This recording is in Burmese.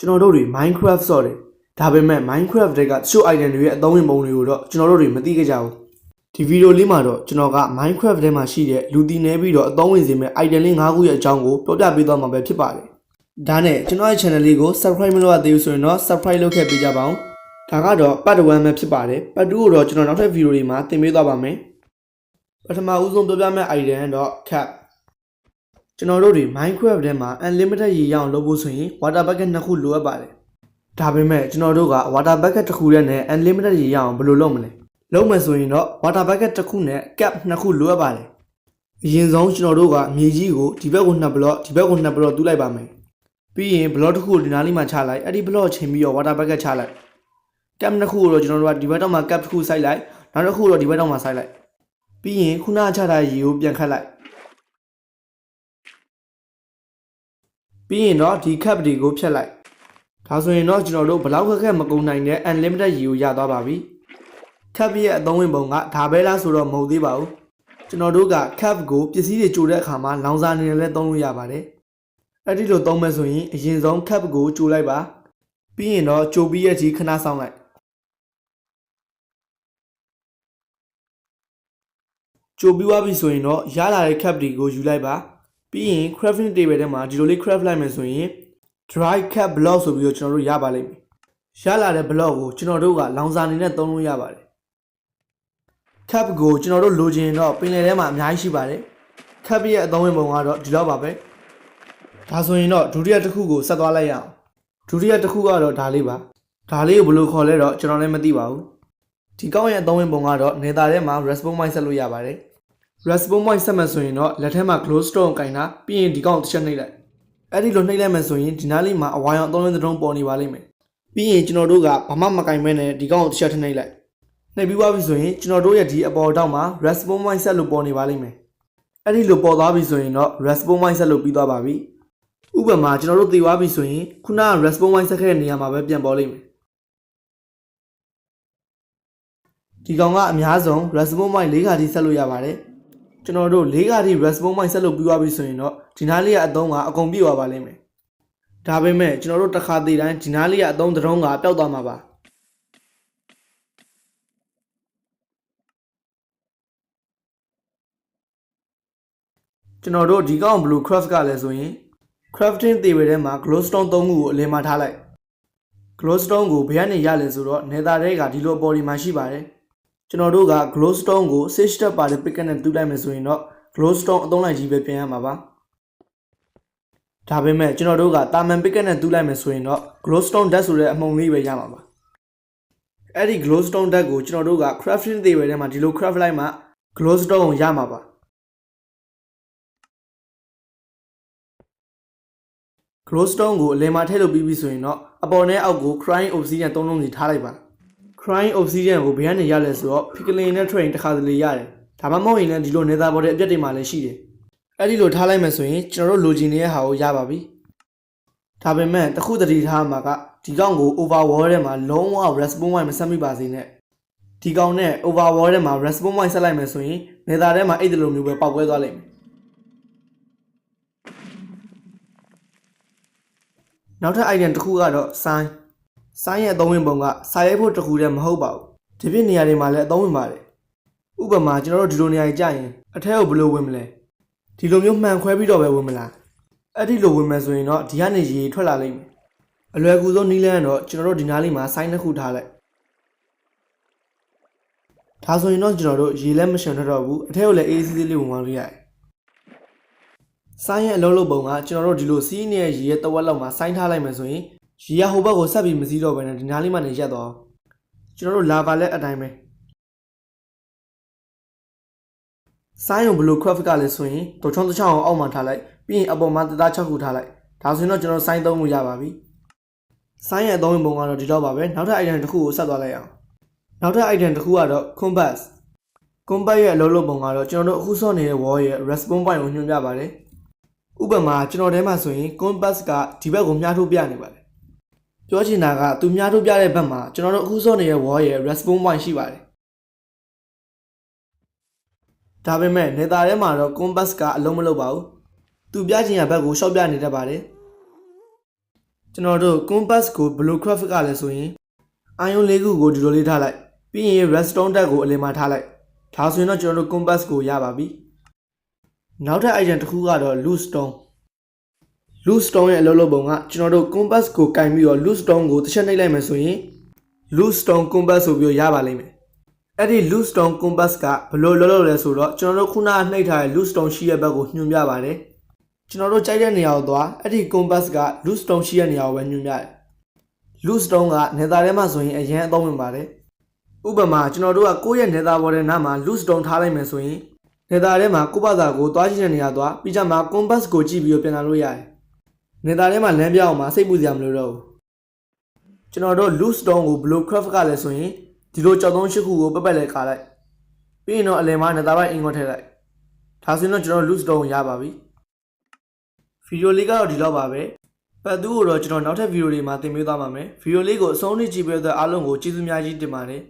ကျွန်တော်တို့တွေ Minecraft ဆော့တယ်ဒါပေမဲ့ Minecraft တွေကတချို့ item တွေရဲ့အသုံးဝင်ပုံတွေကိုတော့ကျွန်တော်တို့တွေမသိကြကြဘူးဒီဗီဒီယိုလေးမှာတော့ကျွန်တော်က Minecraft ထဲမှာရှိတဲ့လူတည်နေပြီးတော့အသုံးဝင်စေမဲ့ item လေး၅ခုရဲ့အကြောင်းကိုပြောပြပေးသွားမှာပဲဖြစ်ပါတယ်ဒါနဲ့ကျွန်တော်ရဲ့ channel လေးကို subscribe မလုပ်ရသေးဘူးဆိုရင်တော့ subscribe လုပ်ခဲ့ပေးကြပါဦးဒါကတော့ part 1ပဲဖြစ်ပါတယ် part 2ကိုတော့ကျွန်တော်နောက်ထပ်ဗီဒီယိုတွေမှာသင်ပေးသွားပါမယ်ပထမဦးဆုံးပြောပြမယ့် item တော့ cap ကျွန်တော်တို့တွေ Minecraft ထဲမှာ unlimited ရေရအောင်လုပ်ဖို့ဆိုရင် water bucket နှစ်ခုလိုအပ်ပါတယ်ဒါပေမဲ့ကျွန်တော်တို့က water bucket တစ်ခုတည်းနဲ့ unlimited ရေရအောင်ဘယ်လိုလုပ်မလဲလုပ်မယ်ဆိုရင်တော့ water bucket တစ်ခုနဲ့ cap နှစ်ခုလိုအပ်ပါတယ်အရင်ဆုံးကျွန်တော်တို့ကမြေကြီးကိုဒီဘက်ကို2 block ဒီဘက်ကို2 block တူးလိုက်ပါမယ်ပြီးရင် block တစ်ခုကိုဒီနားလေးမှာချလိုက်အဲ့ဒီ block ချိန်ပြီးတော့ water bucket ချလိုက် cap နှစ်ခုကိုတော့ကျွန်တော်တို့ကဒီဘက်တော့မှာ cap တစ်ခုစိုက်လိုက်နောက်တစ်ခုတော့ဒီဘက်တော့မှာစိုက်လိုက်ပြီးရင်ခုနချထားတဲ့ရေကိုပြန်ခတ်လိုက်ပြီးရင်တော့ဒီ cap တွေကိုဖြတ်လိုက်ဒါဆိုရင်တော့ကျွန်တော်တို့ဘလောက်ခက်မကုန်နိုင်တဲ့ unlimited ရေကိုရသွားပါပြီ cap ရဲ့အသုံးဝင်ပုံကဒါပဲလားဆိုတော့မဟုတ်သေးပါဘူးကျွန်တော်တို့က cap ကိုပစ္စည်းတွေကြိုတဲ့အခါမှာလောင်စာအနေနဲ့လည်းသုံးလို့ရပါတယ်အဲ့ဒီလိုသုံးမယ်ဆိုရင်အရင်ဆုံး cap ကိုကြိုလိုက်ပါပြီးရင်တော့ကြိုပြီးရဲ့ကြီးခဏဆောင်လိုက်ကြိုပြီးသွားပြီဆိုရင်တော့ရလာတဲ့ cap တွေကိုယူလိုက်ပါပြီးရင် crafting table ထဲမှာဒီလိုလေး craft လိုက်မယ်ဆိုရင် dry cap block ဆိုပြီးတော့ကျွန်တော်တို့ရပါလိမ့်မယ်ရလာတဲ့ block ကိုကျွန်တော်တို့ကလောင်စာအနေနဲ့သုံးလို့ရပါတယ် cap ကိုကျွန်တော်တို့လိုချင်တော့ပင်လယ်ထဲမှာအများကြီးရှိပါတယ် cap ရဲ့အသုံးဝင်ပုံကတော့ဒီလောက်ပါပဲဒါဆိုရင်တော့ဒုတိယတစ်ခုကိုဆက်သွားလိုက်ရအောင်ဒုတိယတစ်ခုကတော့ဒါလေးပါဒါလေးကိုဘယ်လိုခေါ်လဲတော့ကျွန်တော်လည်းမသိပါဘူးဒီကောင်းရဲ့အသုံးဝင်ပုံကတော့နေသားထဲမှာ respawn point ဆက်လို့ရပါတယ် respawn point ဆက်မှဆိုရင်တော့လက်ထဲမှာ glowstone ကင်တာပြီးရင်ဒီကောင်းတစ်ချက်နှိပ်လိုက်အဲ့ဒီလိုနှိပ်လိုက်မှဆိုရင်ဒီနားလေးမှာအဝါရောင်အသုံးလုံးသုံးပေါ်နေပါလိမ့်မယ်ပြီးရင်ကျွန်တော်တို့ကဘာမှမကင်မဲနဲ့ဒီကောင်းကိုတစ်ချက်နှိပ်လိုက်နှိပ်ပြီးသွားပြီဆိုရင်ကျွန်တော်တို့ရဲ့ဒီအပေါ်တောက်မှာ respawn point ဆက်လို့ပေါ်နေပါလိမ့်မယ်အဲ့ဒီလိုပေါ်သွားပြီဆိုရင်တော့ respawn point ဆက်လို့ပြီးသွားပါပြီဥပမာကျွန်တော်တို့သိသွားပြီဆိုရင်ခုနက respawn point ဆက်ခဲ့တဲ့နေရာမှာပဲပြန်ပေါ်လိမ့်မယ်ဒီကောင်ကအများဆုံး respawn point ၄ခါထိဆက်လို့ရပါတယ်ကျွန်တော်တို့၄ခါထိ respawn point ဆက်လို့ပြီးသွားပြီဆိုရင်တော့ဒီနားလေးကအသုံးကအကုန်ပြည့်သွားပါလိမ့်မယ်ဒါပေမဲ့ကျွန်တော်တို့တစ်ခါတည်းတိုင်းဒီနားလေးကအသုံးတုံးကပျောက်သွားမှာပါကျွန်တော်တို့ဒီကောင် blue craft ကလည်းဆိုရင် crafting table ထဲမှာ glowstone 3ခုကိုအလယ်မှာထားလိုက် glowstone ကိုဘယ်ကနေရလဲဆိုတော့ nether ထဲကဒီလိုအပေါ်ဒီမှာရှိပါတယ်ကျွန်တော်တို့က glowstone ကို 6 step ပါတဲ့ pick နဲ့တူးလိုက်မယ်ဆိုရင်တော့ glowstone အသုံးလိုက်ကြီးပဲပြင်ရမှာပါဒါပေမဲ့ကျွန်တော်တို့ကတာမန် pick နဲ့တူးလိုက်မယ်ဆိုရင်တော့ glowstone dust ဆိုတဲ့အမှုံလေးပဲရမှာပါအဲ့ဒီ glowstone dust ကိုကျွန်တော်တို့က crafting table ထဲမှာဒီလို craft လိုက်မှ glowstone ကိုရမှာပါglowstone ကိုအလယ်မှာထည့်လို့ပြီးပြီဆိုရင်တော့အပေါ်နဲ့အောက်ကို crying obsidian 3လုံးစီထားလိုက်ပါ crying obsidian ကိုဘယ်ကနေရလဲဆိုတော့ pickling နဲ့ train တစ်ခါတလေရတယ်ဒါမှမဟုတ်ရင်လည်းဒီလို nether ပေါ်တဲ့အပြက်တွေမှာလည်းရှိတယ်အဲ့ဒီလိုထားလိုက်မယ်ဆိုရင်ကျွန်တော်တို့လိုချင်နေတဲ့ဟာကိုရပါပြီဒါပေမဲ့တစ်ခုတတိထားမှာကဒီကောင်ကို overwall ထဲမှာလုံးဝ respawn point မဆက်မိပါစေနဲ့ဒီကောင်နဲ့ overwall ထဲမှာ respawn point ဆက်လိုက်မယ်ဆိုရင် nether ထဲမှာအဲ့ဒီလိုမျိုးပဲပေါက်ကွဲသွားလိမ့်မယ်နောက်ထပ် item တစ်ခုကတော့ sign ရဲ့အသုံးဝင်ပုံကစာရိုက်ဖို့တစ်ခုတည်းမဟုတ်ပါဘူးဒီပြည့်နေရာတွေမှာလည်းအသုံးဝင်ပါတယ်ဥပမာကျွန်တော်တို့ဒီလိုနေရာကြီးကြာရင်အထက်ကိုဘယ်လိုဝင်မလဲဒီလိုမျိုးမှန်ခွဲပြီးတော့ပဲဝင်မလားအဲ့ဒီလိုဝင်မယ်ဆိုရင်တော့ဒီကနေရေထွက်လာလိမ့်မယ်အလွယ်ကူဆုံးနည်းလမ်းတော့ကျွန်တော်တို့ဒီနားလေးမှာ sign တစ်ခုထားလိုက်ဒါဆိုရင်တော့ကျွန်တော်တို့ရေလည်းမရှင်ထွက်တော့ဘူးအထက်ကိုလည်းအေးအေးဆေးဆေးလေးဝင်သွားလို့ရတယ်ဆိုင်းရဲ့အလုံးလုံးပုံကကျွန်တော်တို့ဒီလိုစီးနေတဲ့ရေရဲ့တဝက်လောက်မှာဆိုင်းထားလိုက်မယ်ဆိုရင်ရေရဟိုဘက်ကိုဆက်ပြီးမစီးတော့ဘဲနဲ့ဒီနားလေးမှနေရက်သွားကျွန်တော်တို့လာပါလဲအတိုင်းပဲဆိုင်းကိုဘယ်လို craft ကလည်းဆိုရင်တော်ချုံတစ်ချောင်းအောင်အောက်မှာထားလိုက်ပြီးရင်အပေါ်မှာတသား6ခုထားလိုက်ဒါဆိုရင်တော့ကျွန်တော်ဆိုင်းသုံးလို့ရပါပြီဆိုင်းရဲ့အသုံးဝင်ပုံကတော့ဒီတော့ပါပဲနောက်ထပ် item တစ်ခုကိုဆက်သွားလိုက်အောင်နောက်ထပ် item တစ်ခုကတော့ compass ရဲ့အလုံးလုံးပုံကတော့ကျွန်တော်တို့အခုဆော့နေတဲ့ wall ရဲ့ respawn point ကိုညွှန်ပြပါတယ်ဥပမာကျွန်တော်ထဲမှာဆိုရင် compass ကဒီဘက်ကိုမြားထိုးပြနေပါတယ်ပြောချင်တာကသူမြားထိုးပြတဲ့ဘက်မှာကျွန်တော်တို့အခုဆော့နေတဲ့ wall ရဲ့ respawn point ရှိပါတယ်ဒါပေမဲ့ nether ထဲမှာတော့ compass ကအလုံးမလုံးပါဘူးသူပြချင်တဲ့ဘက်ကိုရှော့ပြနေတတ်ပါတယ် ကျွန်တော်တို့ compass ကို blue craft ကလည်းဆိုရင် iron ၄ခုကိုဒီလိုလေးထားလိုက်ပြီးရင် redstone တက်ကိုအလယ်မှာထားလိုက်ဒါဆိုရင်တော့ကျွန်တော်တို့ compass ကိုရပါပြီနောက်ထပ် item တစ်ခုကတော့ loose stone loose stone ရဲ့အလုပ်လုပ်ပုံကကျွန်တော်တို့ compass ကိုကင်ပြီးတော့ loose stone ကိုတစ်ချက်နှိပ်လိုက်မယ်ဆိုရင် loose stone compass ဆိုပြီးရပါလိမ့်မယ်အဲ့ဒီ loose stone compass ကဘယ်လိုလုပ်လဲဆိုတော့ကျွန်တော်တို့ခုနကနှိပ်ထားတဲ့ loose stone ရှိတဲ့ဘက်ကိုညွှန်ပြပါတယ်ကျွန်တော်တို့ကြိုက်တဲ့နေရာကိုသွားအဲ့ဒီ compass က loose stone ရှိတဲ့နေရာကိုပဲညွှန်ပြတယ် loose stone က nether ထဲမှာဆိုရင်အရင်အသုံးဝင်ပါတယ်ဥပမာကျွန်တော်တို့ကကိုယ့်ရဲ့ nether ဘော်တဲ့နားမှာ loose stone ထားလိုက်မယ်ဆိုရင် nether ထဲမှာကိုယ့်ဘာသာကိုသွားကြည့်တဲ့နေရာသွားပြီးကြမှာ compass ကိုကြည့်ပြီးပြန်လာလို့ရတယ် nether ထဲမှာလမ်းပြအောင်မှာစိတ်ပူစရာမလိုတော့ဘူးကျွန်တော်တို့ loose stone ကို blue craft ကလည်းဆိုရင်ဒီလိုကြောက်သုံးရှစ်ခုကိုပတ်လိုက်ခါလိုက်ပြီးရင်တော့အလယ်မှာ nether ဘက်အင်္ဂေါထည့်လိုက်ဒါဆိုရင်တော့ကျွန်တော် loose stone ရပါပြီဗီဒီယိုလေးကတော့ဒီလောက်ပါပဲပတ်သူကိုတော့ကျွန်တော်နောက်ထပ်ဗီဒီယိုတွေမှာသင်ပေးသွားပါမယ်ဗီဒီယိုလေးကိုအဆုံးထိကြည့်ပေးတဲ့အားလုံးကိုကျေးဇူးများကြီးတင်ပါတယ်